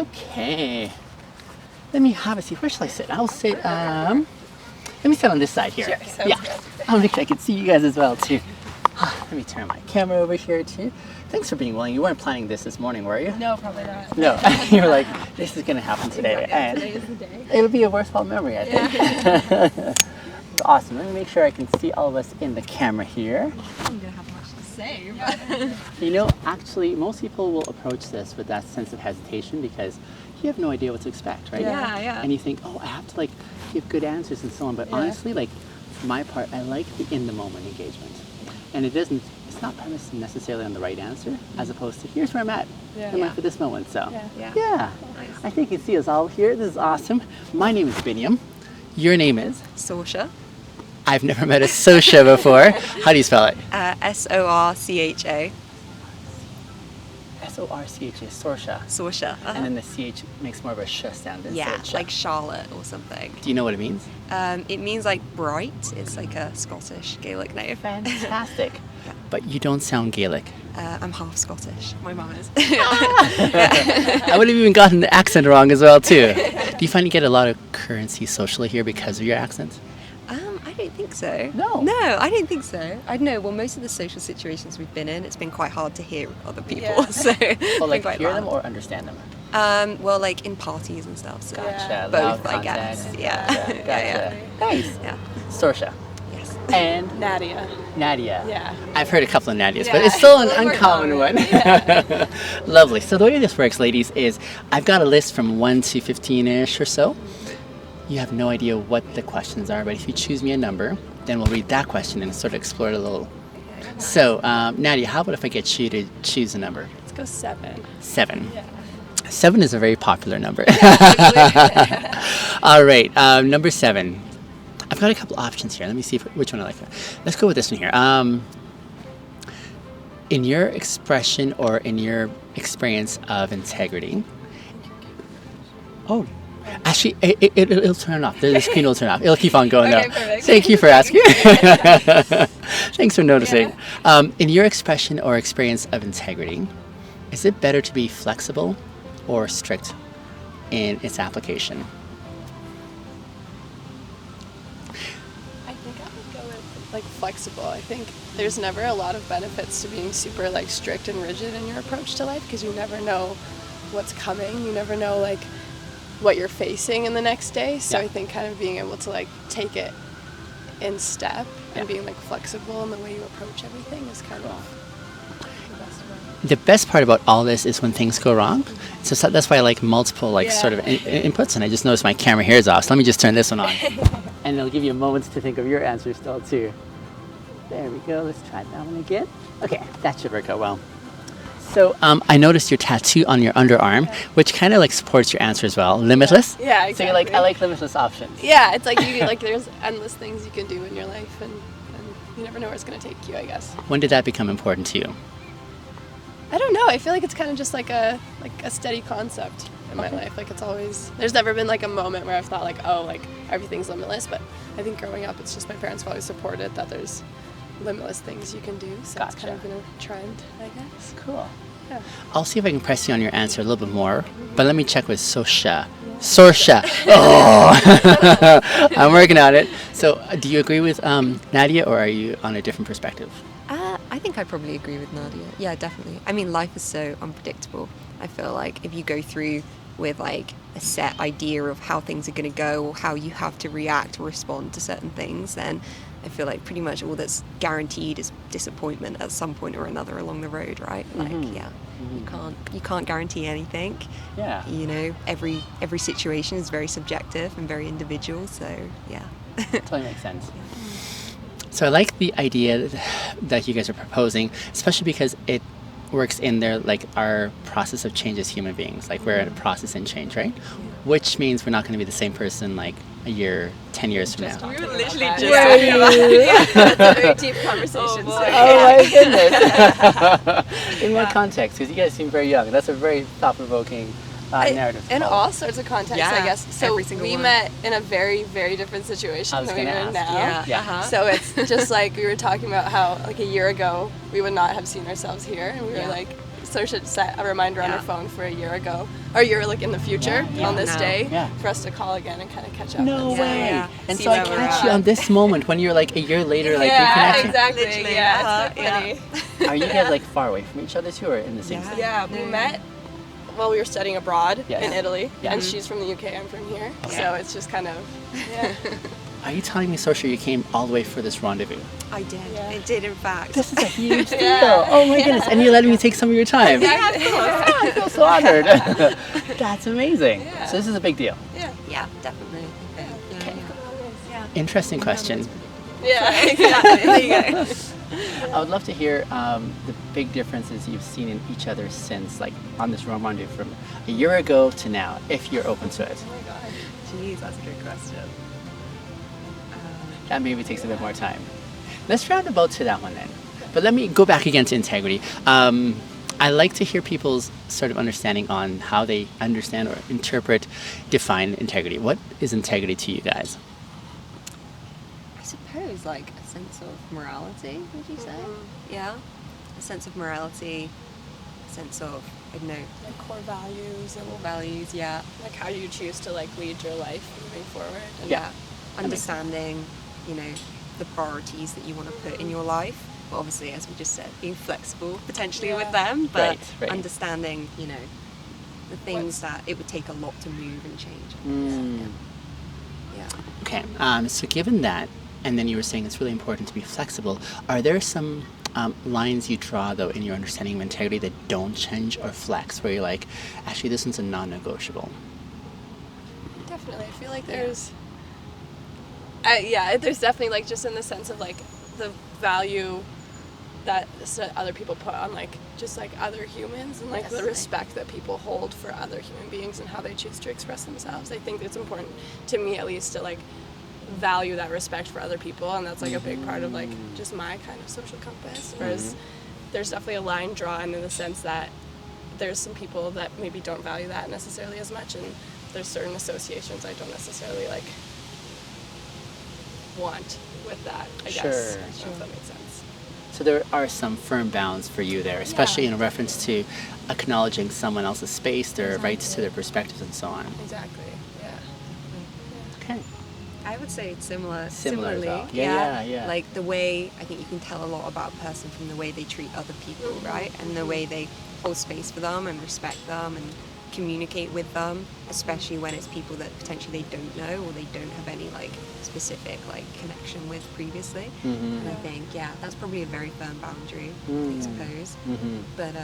Okay. Let me have a seat. Where shall I sit? I'll sit, let me sit on this side here. Sure, sounds good. I'll make sure I can see you guys as well, too. Let me turn my camera over here, too. Thanks for being willing. You weren't planning this morning, were you? No, probably not. No. You were like, this is going to happen today. Exactly. And Today is the day. it'll be a worthwhile memory, I think. Awesome. Let me make sure I can see all of us in the camera here. I'm going to have much to say. You know, actually, most people will approach this with that sense of hesitation because you have no idea what to expect, right? Yeah. And you think, oh, I have to like give good answers and so on. But honestly, like for my part, I like the in the moment engagement. And it's not premised necessarily on the right answer, as opposed to here's where I'm at in life at this moment. So yeah. I think you see us all here. This is awesome. My name is Biniam. Your name is? Sorcha. I've never met a Sorcha before. How do you spell it? Sorcha. Sorcha, Sorcha. Sorcha. And then the CH makes more of a sh sound. Like Charlotte or something. Do you know what it means? It means like bright. It's like a Scottish Gaelic name. Fantastic. But you don't sound Gaelic. I'm half Scottish. My mum is. I would have even gotten the accent wrong as well too. Do you find you get a lot of currency socially here because of your accent? I don't think so. No, I don't think so. I don't know. Well, most of the social situations we've been in, it's been quite hard to hear other people. So well, like hear them or understand them? Well, like in parties and stuff. So Gotcha. Both, I guess. Gotcha. Nice. Yeah. Sorcha. Yes. And Nadia. Yeah. I've heard a couple of Nadias, but it's still an uncommon one. Lovely. So the way this works, ladies, is I've got a list from 1 to 15-ish or so. You have no idea what the questions are, but if you choose me a number, then we'll read that question and sort of explore it a little. So, Nadia, how about if I get you to choose a number? Let's go 7. 7. Yeah. 7 is a very popular number. All right, number 7. I've got a couple options here. Let me see which one I like. Let's go with this one here. In your expression or in your experience of integrity, actually, it'll turn off. The screen will turn off. It'll keep on going now. Perfect. Thank you for asking. Thanks for noticing. In your expression or experience of integrity, is it better to be flexible or strict in its application? I think I would go with like flexible. I think there's never a lot of benefits to being super like strict and rigid in your approach to life because you never know what's coming. You never know like what you're facing in the next day. So I think kind of being able to like take it in step and being like flexible in the way you approach everything is kind of the best way. The best part about all this is when things go wrong. So that's why I like multiple sort of inputs, and I just noticed my camera here is off, so let me just turn this one on. And it'll give you moments to think of your answer still too. There we go, let's try that one again. Okay, that should work out well. So I noticed your tattoo on your underarm, which kind of like supports your answer as well. Limitless? Yeah, exactly. So you're like, I like limitless options. Yeah, it's like you like there's endless things you can do in your life and you never know where it's going to take you, I guess. When did that become important to you? I don't know. I feel like it's kind of just like a steady concept in my life. Like it's always, there's never been like a moment where I've thought like, oh, like everything's limitless. But I think growing up, it's just my parents have always supported that there's limitless things you can do. So it's kind of been a trend, I guess. Cool. Yeah. I'll see if I can press you on your answer a little bit more, but let me check with Sorcha. Sorcha. Oh, I'm working on it. So do you agree with Nadia, or are you on a different perspective? I think I probably agree with Nadia. Yeah, definitely. I mean, life is so unpredictable. I feel like if you go through with like a set idea of how things are going to go or how you have to react or respond to certain things, then I feel like pretty much all that's guaranteed is disappointment at some point or another along the road, right? Like, you can't guarantee anything. Yeah. You know, every situation is very subjective and very individual. So yeah. Totally makes sense. So I like the idea that you guys are proposing, especially because it works in there like our process of change as human beings. Like we're in a process in change, right? Which means we're not going to be the same person like a year, 10 years from now. We were literally just talking about it. That's a very deep conversation. Oh my goodness. In what context? Because you guys seem very young. That's a very thought-provoking narrative. In all sorts of contexts, I guess. So we one. met in a very, very different situation than we are in now. Yeah. So it's just like we were talking about how like a year ago we would not have seen ourselves here, and we were like Sorcha set a reminder on her Yeah. phone for a year ago, or a year like in the future Yeah. on this No. day Yeah. for us to call again and kind of catch up. No and way. yeah. And See so I where we're catch you at. on this moment when you're like a year later, like yeah, reconnecting. exactly. Literally, Yeah, it's quite funny. Are you guys like far away from each other too, or in the same Yeah. city? Yeah, we met while we were studying abroad Yes. in Italy, Yeah. and she's from the UK, I'm from here, Okay. so it's just kind of, yeah. Are you telling me, Sorcha, you came all the way for this rendezvous? I did. Yeah. It did, in fact. This is a huge deal. Yeah. Oh my goodness. And you're letting me take some of your time. Exactly. I feel so honored. That's amazing. Yeah. So this is a big deal. Yeah, definitely. Yeah. Interesting question. Yeah, Exactly. There you go. I would love to hear the big differences you've seen in each other since, like, on this rendezvous from a year ago to now, if you're open to it. Jeez, that's a good question. That maybe takes a bit more time. Let's roundabout to that one then. But let me go back again to integrity. I like to hear people's sort of understanding on how they understand or interpret, define integrity. What is integrity to you guys? I suppose like a sense of morality, would you say? Yeah. A sense of morality, a sense of, I don't know, like core values and values, yeah. like how you choose to like lead your life moving forward. And Yeah. Understanding, you know, the priorities that you want to put in your life. But obviously, as we just said, being flexible potentially with Yeah. them, but Right. understanding, you know, the things that it would take a lot to move and change. Yeah. Okay, so given that, and then you were saying it's really important to be flexible, are there some lines you draw, though, in your understanding of integrity that don't change or flex, where you're like, actually, this one's a non-negotiable? Definitely, I feel like there's, there's definitely like just in the sense of like the value that other people put on like just like other humans and like the respect that people hold for other human beings and how they choose to express themselves. I think it's important to me at least to like value that respect for other people, and that's like a big part of like just my kind of social compass. Whereas there's definitely a line drawn in the sense that there's some people that maybe don't value that necessarily as much, and there's certain associations I don't necessarily like want with that, I guess. Sure. I don't know if that makes sense. So there are some firm bounds for you there, especially in reference to acknowledging someone else's space, their rights to their perspectives, and so on. Exactly, yeah. Okay. I would say it's Similar as similarly. well. Yeah. Like the way, I think you can tell a lot about a person from the way they treat other people, right? And the way they hold space for them and respect them and communicate with them, especially when it's people that potentially they don't know or they don't have any like specific like connection with previously. And I think, that's probably a very firm boundary, I suppose. But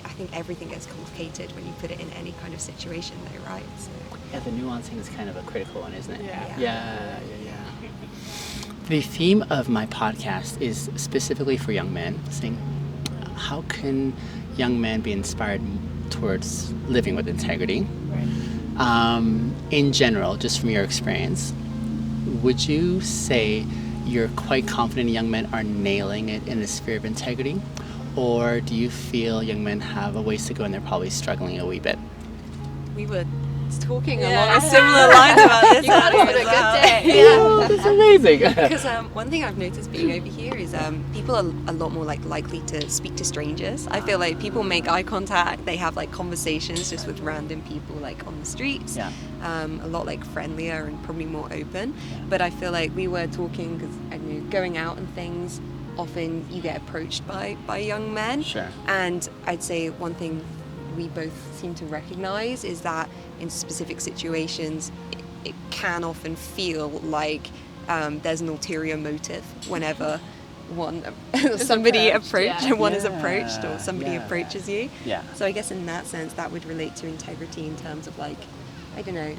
I think everything gets complicated when you put it in any kind of situation though, right? So Yeah, the nuancing is kind of a critical one, isn't it? Yeah. Yeah. The theme of my podcast is specifically for young men, saying, how can young men be inspired towards living with integrity? In general, just from your experience, would you say you're quite confident young men are nailing it in the sphere of integrity? Or do you feel young men have a ways to go and they're probably struggling a wee bit? we were talking Yeah. along a similar lines about this. You got us on a as good well. day. Yeah. That's amazing. Because one thing I've noticed being over here is people are a lot more like likely to speak to strangers. I feel like people make eye contact. They have like conversations just with random people like on the streets. Yeah. A lot like friendlier and probably more open. But I feel like we were talking because I knew going out and things. Often you get approached by young men. Sure. And I'd say one thing we both seem to recognize is that in specific situations it can often feel like there's an ulterior motive whenever somebody approached, one is approached or somebody Yeah. approaches you. Yeah. So I guess in that sense that would relate to integrity in terms of like, I don't know,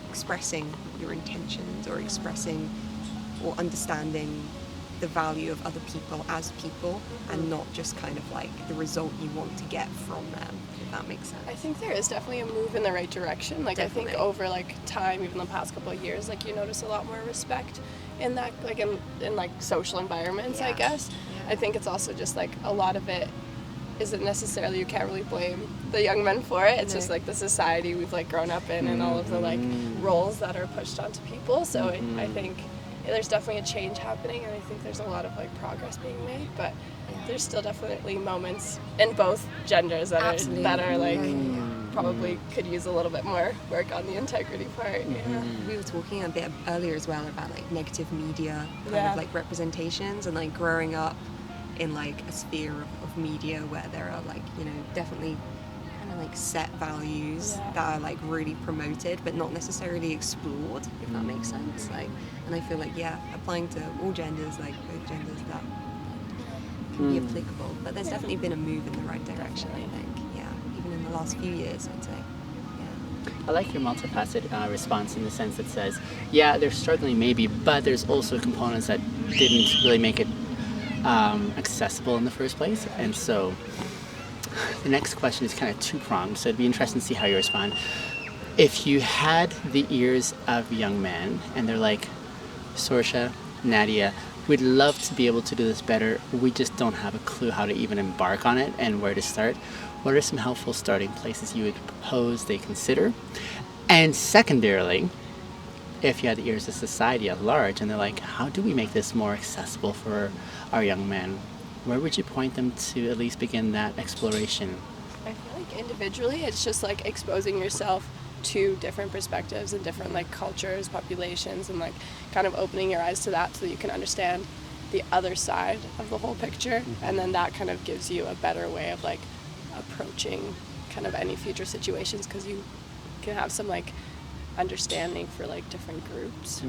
expressing your intentions or expressing or understanding the value of other people as people and not just kind of like the result you want to get from them, if that makes sense. I think there is definitely a move in the right direction. Like Definitely. I think over like time, even the past couple of years, like you notice a lot more respect in that, like in like social environments, I Yeah. guess. Yeah. I think it's also just like a lot of it isn't necessarily, you can't really blame the young men for it. It's No. just like the society we've like grown up in and all of the like roles that are pushed onto people. So I think there's definitely a change happening, and I think there's a lot of like progress being made, but there's still definitely moments in both genders that Absolutely. are like probably could use a little bit more work on the integrity part. Yeah. We were talking a bit earlier as well about like negative media kind Yeah. of like representations, and like growing up in like a sphere of media where there are like, you know, definitely kind of like set values that are like really promoted but not necessarily explored, if that makes sense. Like, and I feel like applying to all genders, like both genders, that can be applicable. But there's definitely been a move in the right direction, I think. Yeah, even in the last few years, I'd say. I like your multifaceted response in the sense that says, yeah, they're struggling maybe, but there's also components that didn't really make it accessible in the first place. And so the next question is kind of two-pronged, so it'd be interesting to see how you respond. If you had the ears of young men and they're like, Sorcha, Nadia, we'd love to be able to do this better, we just don't have a clue how to even embark on it and where to start, what are some helpful starting places you would propose they consider? And secondarily, if you had the ears of society at large and they're like, how do we make this more accessible for our young men, where would you point them to at least begin that exploration? I feel like individually it's just like exposing yourself to different perspectives and different like cultures, populations, and like kind of opening your eyes to that so that you can understand the other side of the whole picture, and then that kind of gives you a better way of like approaching kind of any future situations, because you can have some like understanding for like different groups.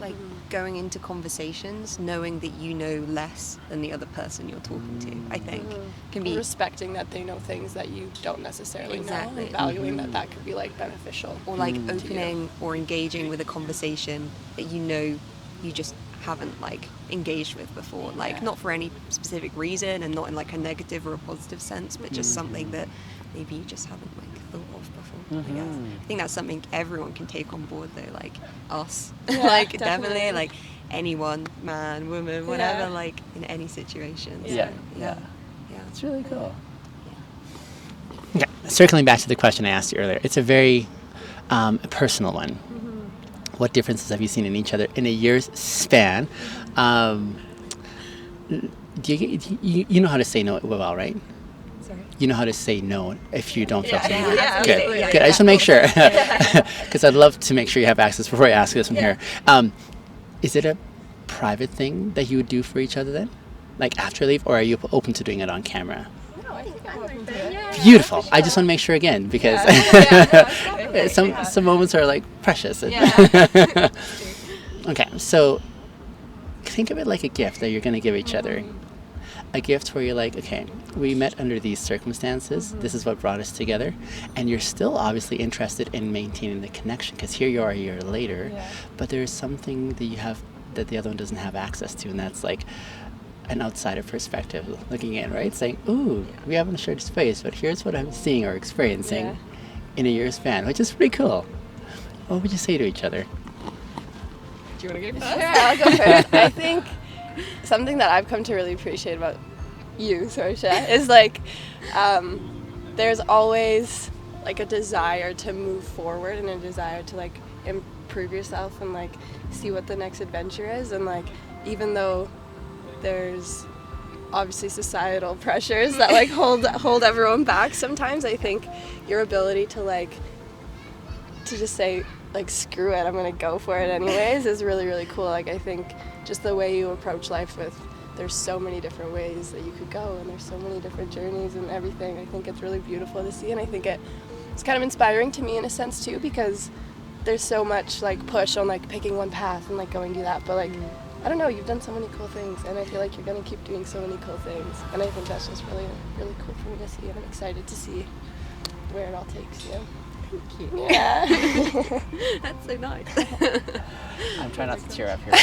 Like going into conversations knowing that you know less than the other person you're talking to, I think can be Respecting that they know things that you don't necessarily Exactly. know, and valuing that could be like beneficial. or like opening or engaging with a conversation that you know you just haven't like engaged with before, like not for any specific reason and not in like a negative or a positive sense, but just something that maybe you just haven't like thought of before. I guess I think that's something everyone can take on board though, like us. Like definitely like anyone, man, woman, whatever, like in any situation. So, yeah. It's really cool. Yeah, circling back to the question I asked you earlier, it's a very personal one. What differences have you seen in each other in a year's span? Do you know how to say no well, right? Sorry. You know how to say no if you don't feel something. Yeah, Good. absolutely. Good. I just want to make sure, because I'd love to make sure you have access before I ask this one here. Is it a private thing that you would do for each other then, like after leave, or are you open to doing it on camera? No, I think I'm open to it. Beautiful. I just want to make sure again, because some moments are like precious. Okay, so think of it like a gift that you're going to give each other. A gift where you're like, okay, we met under these circumstances. This is what brought us together. And you're still obviously interested in maintaining the connection, because here you are a year later, but there's something that you have that the other one doesn't have access to, and that's like an outsider perspective looking in, right? Saying, ooh, we haven't shared space, but here's what I'm seeing or experiencing in a year's span, which is pretty cool. What would you say to each other? Do you want to go first? Sure, I'll go first. I think something that I've come to really appreciate about you, Sorcha, is like there's always like a desire to move forward and a desire to like improve yourself and like see what the next adventure is, and like even though there's obviously societal pressures that like hold everyone back sometimes, I think your ability to like to just say like screw it, I'm gonna go for it anyways is really, really cool. Like I think just the way you approach life with, there's so many different ways that you could go, and there's so many different journeys and everything. I think it's really beautiful to see, and I think it's kind of inspiring to me in a sense too, because there's so much like push on like picking one path and like going do that, but like I don't know, you've done so many cool things, and I feel like you're gonna keep doing so many cool things, and I think that's just really, really cool for me to see, and I'm excited to see where it all takes you. Thank you. Yeah. That's so nice. I'm trying not to tear up here.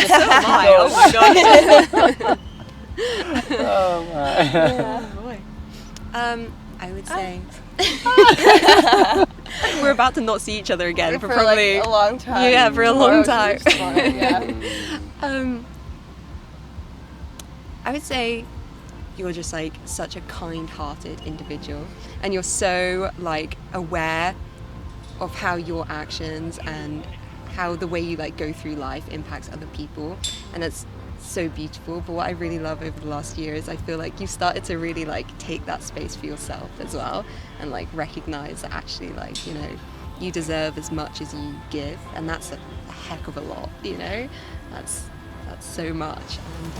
So am I. Oh my gosh. Oh my. Yeah. Boy. I would say we're about to not see each other again for probably like a long time. Yeah, for a long time. Yeah. I would say you're just like such a kind-hearted individual, and you're so like aware of how your actions and how the way you like go through life impacts other people, and that's so beautiful. But what I really love over the last year is I feel like you've started to really like take that space for yourself as well, and like recognize that actually, like, you know, you deserve as much as you give, and that's a heck of a lot, you know. That's so much. And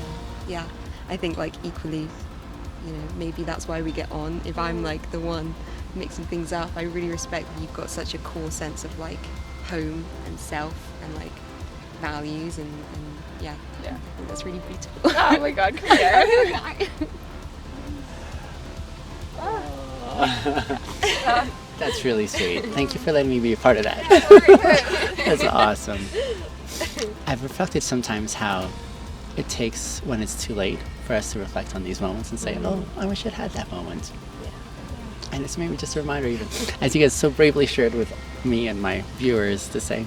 yeah, I think like equally, you know, maybe that's why we get on. If I'm like the one mixing things up, I really respect that you've got such a core sense of like home and self and like values, and yeah, I think that's really beautiful. Oh my god, come here. That's really sweet. Thank you for letting me be a part of that. That's awesome. I've reflected sometimes how it takes when it's too late for us to reflect on these moments and say, oh, I wish I'd had that moment. And it's maybe just a reminder, even as you guys so bravely shared with me and my viewers, to say,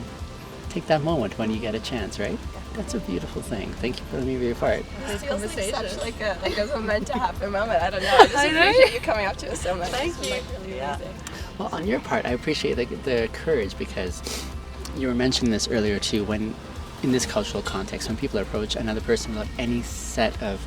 take that moment when you get a chance, right? That's a beautiful thing. Thank you for letting me be a part. It feels like such like a meant to happen moment. I don't know. I just appreciate you coming up to us so much. Thank It's you. like really amazing. Well, on your part, I appreciate the courage, because you were mentioning this earlier too, when in this cultural context, when people approach another person without any set of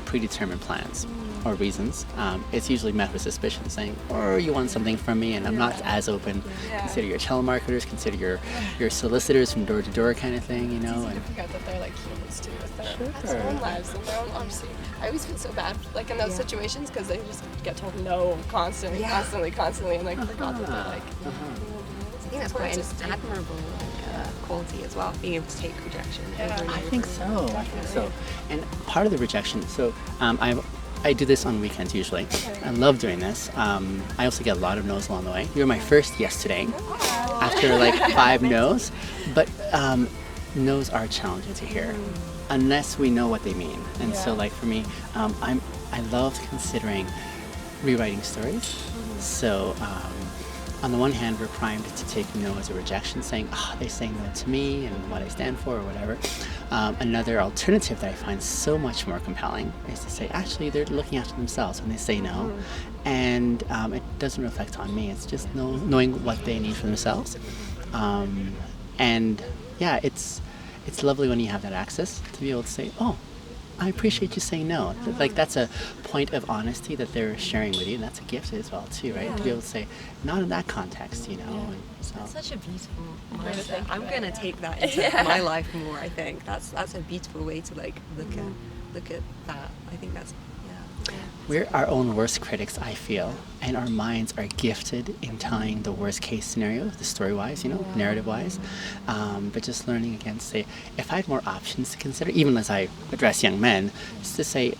predetermined plans or reasons, it's usually met with suspicion, saying, "Oh, you want something from me," and I'm not as open. Consider your telemarketers, consider your solicitors from door to door kind of thing, you know. I forget that they're like humans too, with their own lives and their own. Obviously, I always feel so bad, like in those situations, because they just get told no constantly, and like forgot that they're like. I think that's quite an admirable quality as well, being able to take rejection over and over. I think so. And part of the rejection, so I do this on weekends usually. I love doing this. I also get a lot of no's along the way. You were my first yes today, after like 5 no's. But no's are challenging to hear, unless we know what they mean. And so, like for me, I love considering rewriting stories. So on the one hand, we're primed to take no as a rejection, saying, oh, they say no to me and what I stand for or whatever. Another alternative that I find so much more compelling is to say, actually, they're looking after themselves when they say no. And it doesn't reflect on me. It's just knowing what they need for themselves. And yeah, it's lovely when you have that access to be able to say, oh, I appreciate you saying no. Like, that's a point of honesty that they're sharing with you, and that's a gift as well too, right? To be able to say, not in that context, you know. And so. That's such a beautiful mindset. I'm gonna take that into my life more. I think that's a beautiful way to like look at that. I think that's We're our own worst critics, I feel, and our minds are gifted in telling the worst case scenario, the story-wise, you know, narrative-wise. But just learning again to say, if I had more options to consider, even as I address young men, just to say,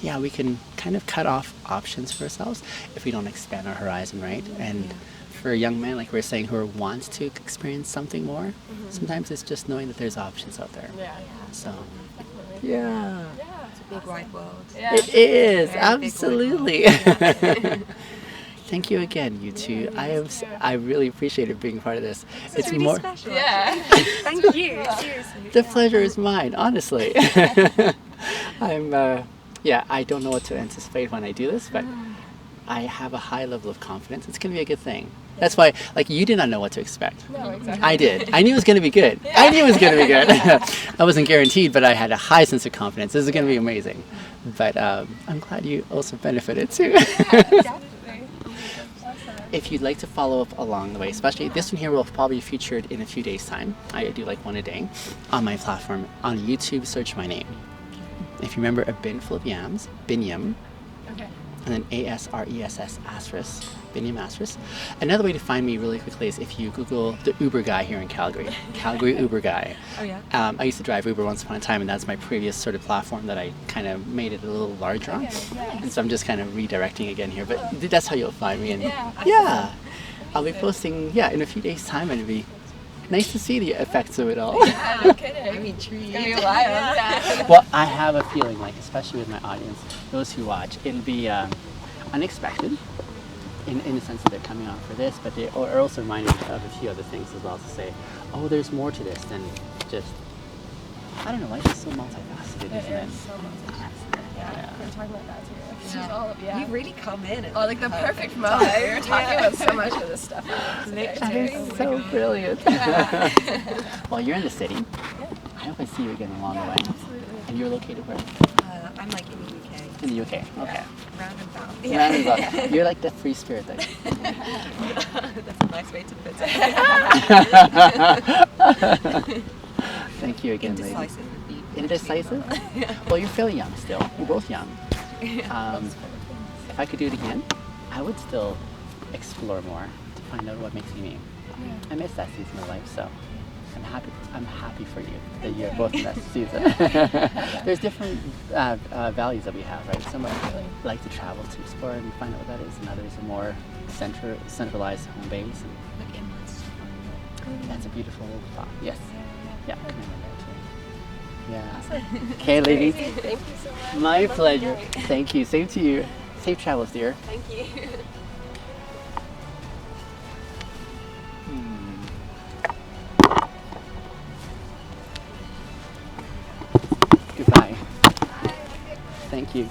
yeah, we can kind of cut off options for ourselves if we don't expand our horizon, right? And for young men, like we were saying, who want to experience something more, sometimes it's just knowing that there's options out there. So, yeah. big wide world. It is, Very absolutely. big wide world. Thank you again, you two. I really appreciated being part of this. It's really special. Thank you. Seriously. The pleasure is mine, honestly. I don't know what to anticipate when I do this, but I have a high level of confidence. It's going to be a good thing. That's why, like, you did not know what to expect. No, exactly. I did. I knew it was going to be good. I knew it was going to be good. I wasn't guaranteed, but I had a high sense of confidence. This is going to be amazing. But I'm glad you also benefited too. If you'd like to follow up along the way, especially this one here will probably be featured in a few days' time. I do like one a day on my platform. On YouTube, search my name. If you remember, a bin full of yams, binyam, and then ASRESS, asterisk, binyam asterisk. Another way to find me really quickly is if you Google the Uber guy here in Calgary, Calgary Uber guy. Oh yeah. I used to drive Uber once upon a time, and that's my previous sort of platform that I kind of made it a little larger on. And so I'm just kind of redirecting again here, but that's how you'll find me. And yeah, I'll be posting in a few days' time, and it'll be nice to see the effects of it all. Yeah, no kidding. I'm intrigued. It's gonna be wild. Well, I have a feeling, like, especially with my audience, those who watch, it'll be unexpected in the sense that they're coming on for this, but they are also reminded of a few other things as well, to say, oh, there's more to this than just, I don't know, life is so multifaceted, isn't it? So multifaceted. Yeah, we're talking about that too. This is all, yeah. You really come in. Oh, like the perfect moment. We were talking about so much of this stuff. That is so brilliant. Well, you're in the city. I hope I see you again along the way. Absolutely. And you're located where? I'm like in the UK. In the UK. Okay. Round and bound. Round and about. You're like the free spirit thing. That's a nice way to put it. Thank you again, lady. Indecisive would be. Indecisive? Well, you're fairly young still. You're both young. If I could do it again, I would still explore more to find out what makes me me. I miss that season of life, so I'm happy for you that you're both in that season. There's different values that we have, right? Some like to travel to explore and find out what that is, and others are more centralized home base. And Like endless. that's a beautiful thought. Yes. Yeah. I can remember that too. Yeah. Okay, ladies. Thank you so much. My pleasure. Thank you. Same to you. Safe travels, dear. Thank you. Goodbye. Thank you.